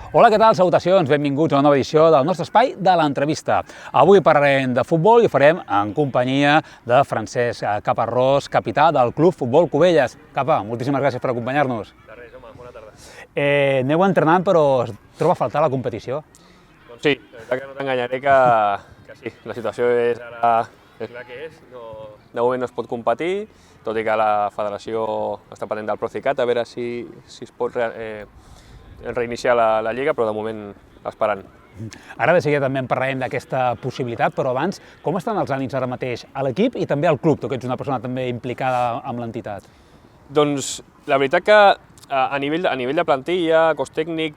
Hola, què tal? Salutacions, benvinguts a una nova edició del nostre espai de l'entrevista. Avui parlarem de futbol i ho farem en companyia de Francesc Caparrós, capità del Club Futbol Cubelles. Capa, moltíssimes gràcies per acompanyar-nos. De res, home, bona tarda. Aneu entrenant, però es troba a faltar la competició. Doncs sí, la veritat que no t'enganyaré que sí, la situació és ara la que és, de moment no es pot competir, tot i que la federació està pendent del Procicat, a veure si es pot reiniciar la Lliga, però de moment esperant. Ara de seguida també en parlarem d'aquesta possibilitat, però abans, com estan els ànims ara mateix a l'equip i també al club? Tu que ets una persona també implicada amb l'entitat. Doncs la veritat que a nivell de plantilla, cos tècnic,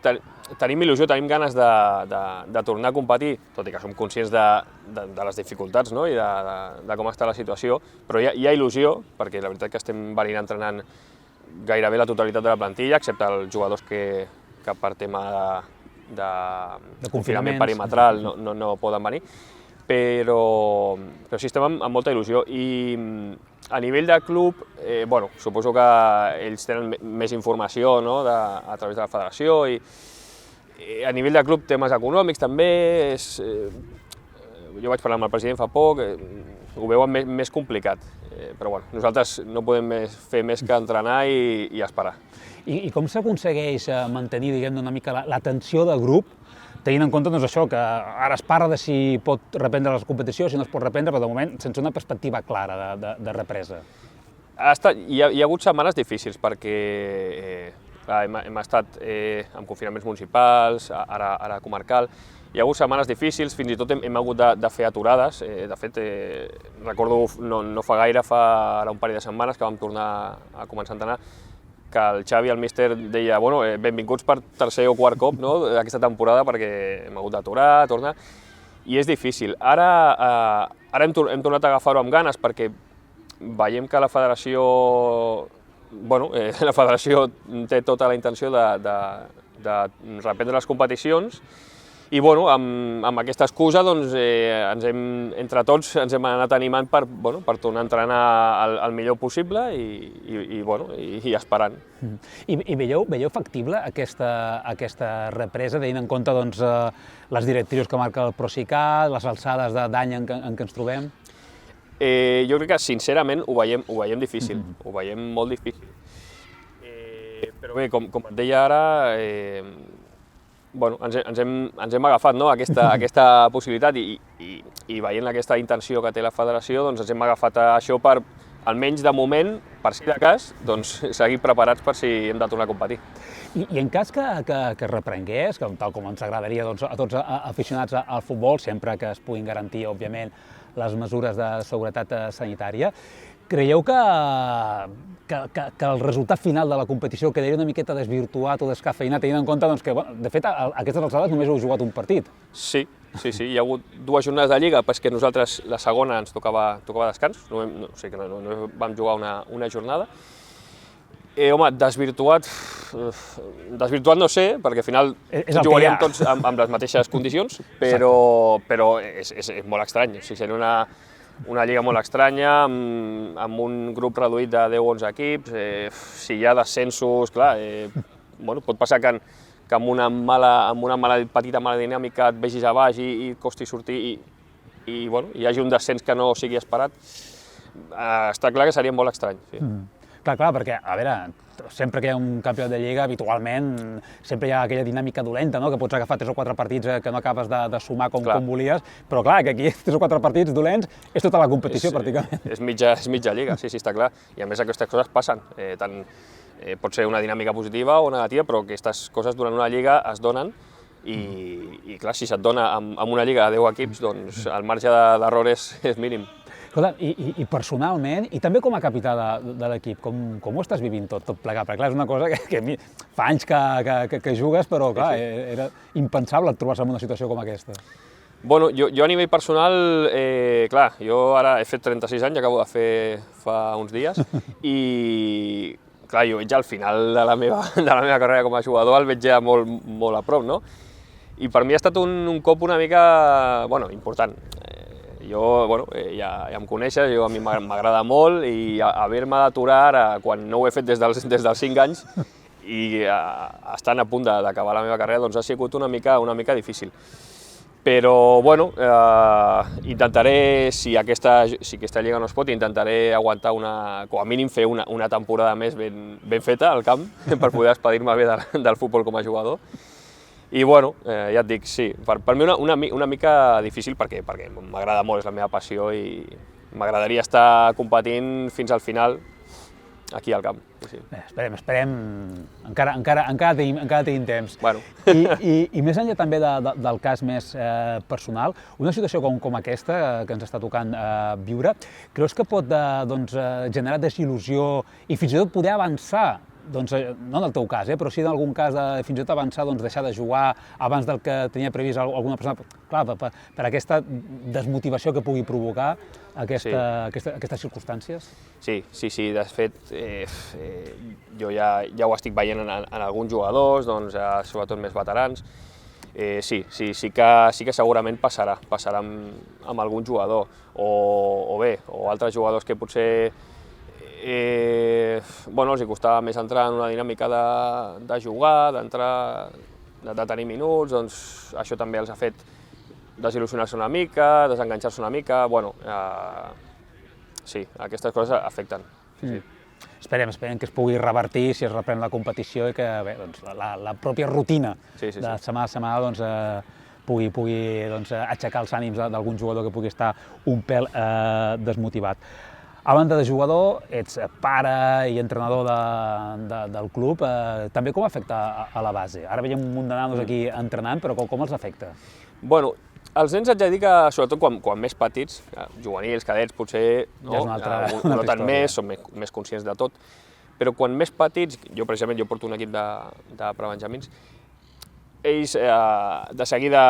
tenim il·lusió, tenim ganes de tornar a competir, tot i que som conscients de les dificultats, no? I de com està la situació, però hi ha il·lusió, perquè la veritat que estem venint entrenant gairebé la totalitat de la plantilla, excepte els jugadors que per tema de confinament perimetral no poden venir, però sí estem amb molta il·lusió. I a nivell de club, suposo que ells tenen més informació, no? A través de la federació, i a nivell de club temes econòmics també, jo vaig parlar amb el president fa poc, ho veuen més complicat, però bueno, nosaltres no podem fer més que entrenar i esperar. I com s'aconsegueix mantenir, diguem-ne, una mica la tensió de grup, tenint en compte doncs, això, que ara es parla de si pot reprendre la competició, si no es pot reprendre, però de moment sense una perspectiva clara de represa? Hi ha hagut setmanes difícils perquè hem estat amb confinaments municipals, ara comarcal. Hi ha hagut setmanes difícils, fins i tot hem hagut de fer aturades. De fet, recordo no fa gaire, fa un parell de setmanes que vam tornar a començar a entrenar, que el Xavi, el míster, deia benvinguts per tercer o quart cop d'aquesta temporada perquè hem hagut d'aturar, tornar, i és difícil. Ara hem tornat a agafar-ho amb ganes perquè veiem que la federació té tota la intenció de reprendre les competicions i amb aquesta excusa entre tots ens hem anat animant per tornar a entrenar el millor possible i esperant. I veieu factible aquesta represa, tenint en compte les directrius que marca el Procicat, les alçades d'any en què ens trobem? Jo crec que sincerament ho veiem difícil, ho veiem molt difícil. Però bé, com et deia ara, ens hem agafat aquesta possibilitat i veient aquesta intenció que té la federació, ens hem agafat a això per, almenys de moment, per si de cas, seguir preparats per si hem de tornar a competir. I en cas que es reprengués, tal com ens agradaria a tots aficionats al futbol, sempre que es puguin garantir, òbviament, les mesures de seguretat sanitària, creieu que el resultat final de la competició quedaria una miqueta desvirtuat o descafeïnat, tenint en compte que, de fet, a aquestes alçades només heu jugat un partit? Sí, hi ha hagut 2 jornades de Lliga, perquè nosaltres la segona ens tocava descans, no vam jugar una jornada. Home, desvirtuat no sé, perquè al final jugaríem tots amb les mateixes condicions, però és molt estrany. O sigui, seria una lliga molt estranya, amb un grup reduït de 10 o 11 equips. Si hi ha descensos, clar, pot passar que amb una petita mala dinàmica et vegis a baix i costi sortir i hi hagi un descens que no sigui esperat. Està clar que seria molt estrany. Clar, perquè, a veure, sempre que hi ha un campionat de Lliga, habitualment sempre hi ha aquella dinàmica dolenta, que pots agafar 3 o 4 partits que no acabes de sumar com volies, però clar, que aquí 3 o 4 partits dolents és tota la competició, pràcticament. És mitja Lliga, sí, està clar. I a més aquestes coses passen. Pot ser una dinàmica positiva o negativa, però aquestes coses durant una Lliga es donen i clar, si se't dona amb una Lliga de 10 equips, doncs el marge d'error és mínim. Escolta, i personalment, i també com a capità de l'equip, com ho estàs vivint tot plegat? Perquè clar, és una cosa que fa anys que jugues, però clar, era impensable trobar-se en una situació com aquesta. Jo a nivell personal, clar, jo ara he fet 36 anys, acabo de fer fa uns dies, i clar, jo veig al final de la meva carrera com a jugador, el veig ja molt a prop, no? I per mi ha estat un cop una mica, important. Ja em coneixes, a mi m'agrada molt i haver-me d'aturar ara, quan no ho he fet des dels 5 anys, estant a punt d'acabar la meva carrera doncs ha sigut una mica difícil. Però, bueno, intentaré, si aquesta lliga no es pot, intentaré aguantar com a mínim fer una temporada més ben feta al camp per poder despedir-me bé del futbol com a jugador. I, bueno, ja et dic, sí, per mi una mica difícil perquè m'agrada molt, és la meva passió i m'agradaria estar competint fins al final aquí al camp. Sí. Bé, esperem, encara tenim temps. Bueno. I més enllà també del cas més personal, una situació com aquesta que ens està tocant viure, creus que pot generar desil·lusió i fins i tot poder avançar, doncs, no en el teu cas, però sí en algun cas fins i tot avançar, deixar de jugar abans del que tenia previst alguna persona, clar, per aquesta desmotivació que pugui provocar aquestes circumstàncies? Sí, de fet, jo ja ho estic veient en alguns jugadors, sobretot més veterans. Sí que segurament passarà amb algun jugador, o altres jugadors que potser els costava més entrar en una dinàmica de jugar, de tenir minuts, doncs això també els ha fet desil·lusionar-se una mica, desenganxar-se una mica, sí, aquestes coses afecten. Sí. Esperem que es pugui revertir si es reprèn la competició i que la pròpia rutina de setmana a setmana pugui aixecar els ànims d'algun jugador que pugui estar un pèl desmotivat. A banda de jugador, ets pare i entrenador del club, també com afecta a la base? Ara veiem un munt de nanos aquí entrenant, però com els afecta? Bueno, els nens haig de dir que, sobretot quan més petits, juvenils, cadets, potser no noten més, són més conscients de tot, però quan més petits, jo porto un equip de prebenjamins, ells de seguida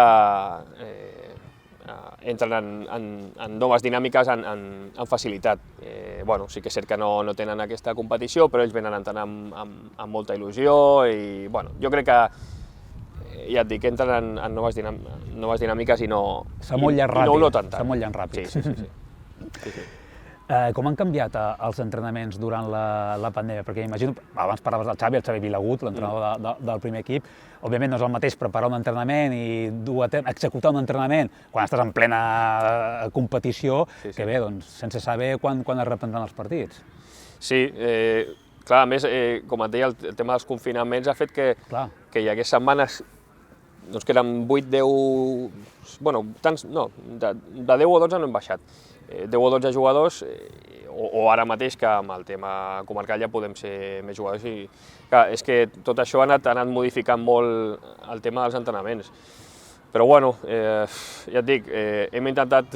entren en noves dinàmiques amb facilitat. Sí que és cert que no tenen aquesta competició, però ells venen entrant amb molta il·lusió i jo crec que, ja et dic, entren en noves dinàmiques i no ho noten tant. S'ha molt ràpid. Sí. Com han canviat els entrenaments durant la pandèmia? Perquè imagino, abans parlaves del Xavi, el Xavi Vilagut, l'entrenador del primer equip. Òbviament no és el mateix preparar un entrenament i executar un entrenament quan estàs en plena competició, que bé, sense saber quan es reprendran els partits. Sí, clar, a més, com et deia, el tema dels confinaments ha fet que hi hagués setmanes que eren 8, 10... de 10 o 12 no hem baixat. 10 o 12 jugadors, o ara mateix que amb el tema comarcal ja podem ser més jugadors. I clar, és que tot això ha anat modificant molt el tema dels entrenaments. Però ja et dic, hem intentat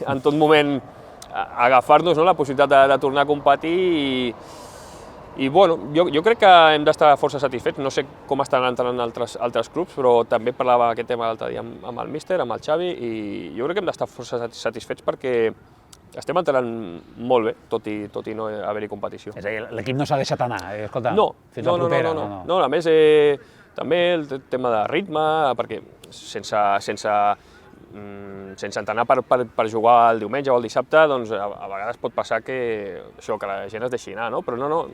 en tot moment agafar-nos la possibilitat de tornar a competir i jo crec que hem d'estar força satisfets. No sé com estan entrant altres clubs, però també parlava aquest tema l'altre dia amb el míster, amb el Xavi, i jo crec que hem d'estar força satisfets perquè estem entrenant molt bé, tot i no haver-hi competició. És a dir, l'equip no s'ha deixat anar, escolta, fins la propera. No, a més, també el tema de ritme, perquè sense entrenar per jugar el diumenge o el dissabte, doncs a vegades pot passar que la gent es deixi anar, no? Però no,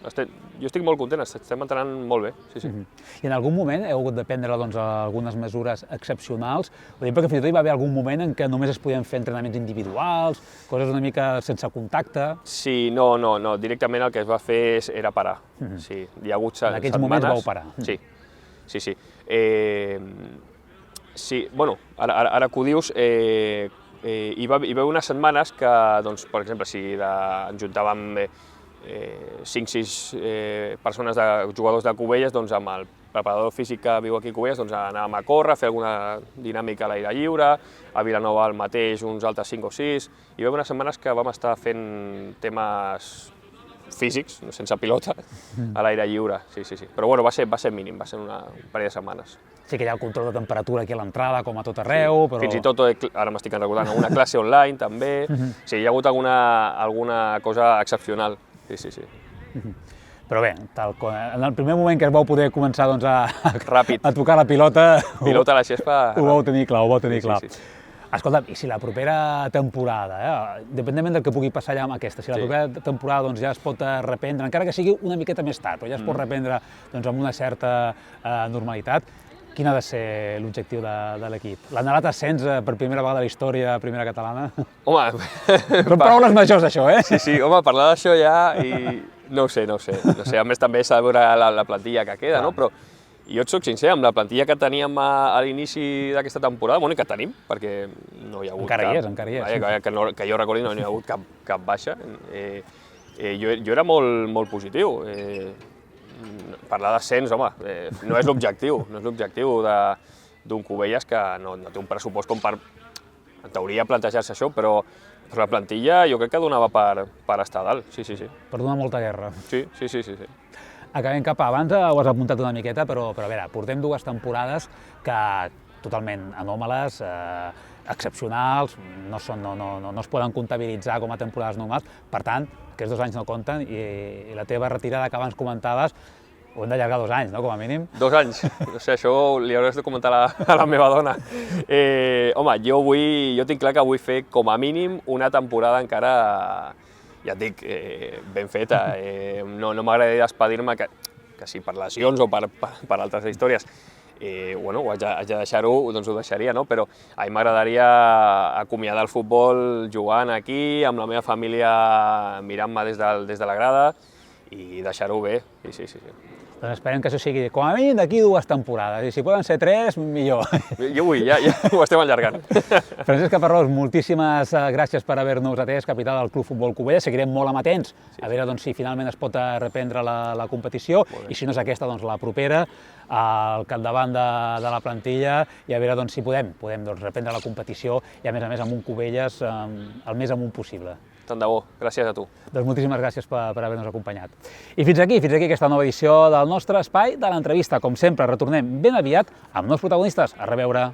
jo estic molt content, estem entrenant molt bé, sí. I en algun moment heu hagut de prendre algunes mesures excepcionals? Ho dic perquè fins i tot hi va haver algun moment en què només es podien fer entrenaments individuals, coses una mica sense contacte. Sí, no, directament el que es va fer era parar. Sí, hi ha hagut setmanes... En aquells moments vau parar. Sí. Sí, ara que ho dius, hi va haver unes setmanes que, per exemple, si ens juntàvem 5-6 persones de jugadors de Cubelles, amb el preparador físic que viu aquí a Cubelles, anàvem a córrer, a fer alguna dinàmica a l'aire lliure, a Vilanova el mateix uns altres 5 o 6, i hi va haver unes setmanes que vam estar fent temes físics, sense pilota, a l'aire lliure, sí. Però va ser mínim, va ser un parell de setmanes. Sí que hi ha el control de temperatura aquí a l'entrada, com a tot arreu, però... Fins i tot, ara m'estic recordant, alguna classe online també, sí, hi ha hagut alguna cosa excepcional, sí. Però bé, en el primer moment que es vau poder començar a ràpid, a tocar la pilota... Pilota a la xespa... Ho vau tenir clar, Sí. Escolta'm, i si la propera temporada, independentment del que pugui passar allà amb aquesta, si la propera temporada doncs, ja es pot reprendre, encara que sigui una miqueta més tard, però ja es pot reprendre doncs, amb una certa normalitat, quin ha de ser l'objectiu de l'equip? L'anhelat ascens per primera vegada a la història primera catalana? Home... Són paraules majors, això, eh? Sí, home, parlar d'això ja i... No ho sé. A més, també s'ha de veure la plantilla que queda, no? Però jo et soc sincer, amb la plantilla que teníem a l'inici d'aquesta temporada, bueno, i que tenim, perquè no hi ha hagut encara hi és. Vaja, que jo recordi no hi ha hagut cap baixa. Jo era molt positiu. Parlar d'ascens, home, no és l'objectiu, d'un Cubelles que no té un pressupost com per, en teoria, plantejar-se això, però la plantilla jo crec que donava per estar a dalt, sí. Per donar molta guerra. Sí. Acabem cap abans, ho has apuntat una miqueta, però a veure, portem 2 temporades que totalment anòmales, excepcionals, no es poden comptabilitzar com a temporades normals, per tant, aquests 2 anys no compten i la teva retirada que abans comentaves ho hem d'allargar 2 anys, no?, com a mínim. 2 anys, no sé, això li hauràs de comentar a la meva dona. Home, jo tinc clar que vull fer com a mínim una temporada encara, ja et dic, ben feta. No m'agradaria despedir-me, que si per lesions o per altres històries, bueno, ho haig de deixar-ho, doncs ho deixaria, no? Però a mi m'agradaria acomiadar el futbol jugant aquí, amb la meva família mirant-me des de la grada i deixar-ho bé, sí. Doncs esperem que això sigui, com a mínim, d'aquí 2 temporades, i si poden ser 3, millor. Jo vull, ja ho estem allargant. Francesc Caparrós, moltíssimes gràcies per haver-nos atès, capità del Club Futbol Cubelles. Seguirem molt amatents a veure doncs, si finalment es pot reprendre la competició, i si no és aquesta, doncs, la propera, al capdavant de la plantilla, i a veure doncs, si podem doncs, reprendre la competició i, a més amb un Cubelles el més amunt possible. Tant de bo, gràcies a tu. Doncs moltíssimes gràcies per haver-nos acompanyat. I fins aquí aquesta nova edició del nostre espai de l'entrevista. Com sempre, retornem ben aviat amb nous protagonistes. A reveure.